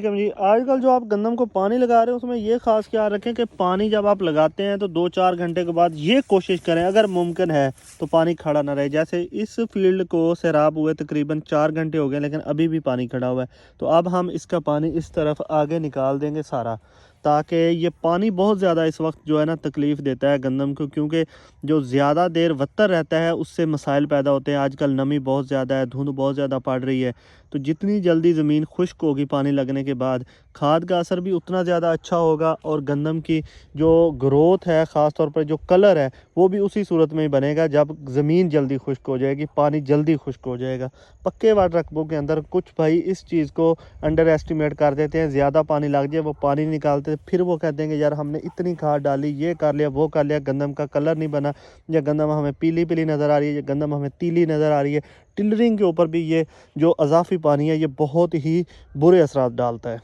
جی آج کل جو آپ گندم کو پانی لگا رہے ہیں اس میں یہ خاص خیال رکھیں کہ پانی جب آپ لگاتے ہیں تو 2-4 گھنٹے کے بعد یہ کوشش کریں اگر ممکن ہے تو پانی کھڑا نہ رہے. جیسے اس فیلڈ کو سیراب ہوئے تقریباً 4 گھنٹے ہو گئے لیکن ابھی بھی پانی کھڑا ہوا ہے. تو اب ہم اس کا پانی اس طرف آگے نکال دیں گے سارا, تاکہ یہ پانی بہت زیادہ اس وقت جو ہے نا تکلیف دیتا ہے گندم کو, کیونکہ جو زیادہ دیر وتر رہتا ہے اس سے مسائل پیدا ہوتے ہیں. آج کل نمی بہت زیادہ ہے, دھند بہت زیادہ پڑ رہی ہے, تو جتنی جلدی زمین خشک ہوگی پانی لگنے کے بعد کھاد کا اثر بھی اتنا زیادہ اچھا ہوگا, اور گندم کی جو گروتھ ہے خاص طور پر جو کلر ہے وہ بھی اسی صورت میں ہی بنے گا جب زمین جلدی خشک ہو جائے گی, پانی جلدی خشک ہو جائے گا. پکے واٹر رقبوں کے اندر کچھ بھائی اس چیز کو انڈر ایسٹیمیٹ کر دیتے ہیں, زیادہ پانی لگ جائے وہ پانی نکالتے, پھر وہ کہتے ہیں کہ یار ہم نے اتنی کھاد ڈالی, یہ کر لیا وہ کر لیا, گندم کا کلر نہیں بنا, یا گندم ہمیں پیلی پیلی نظر آ رہی ہے, یا گندم ہمیں تیلی نظر آ رہی ہے. ٹلرنگ کے اوپر بھی یہ جو اضافی پانی ہے یہ بہت ہی برے اثرات ڈالتا ہے.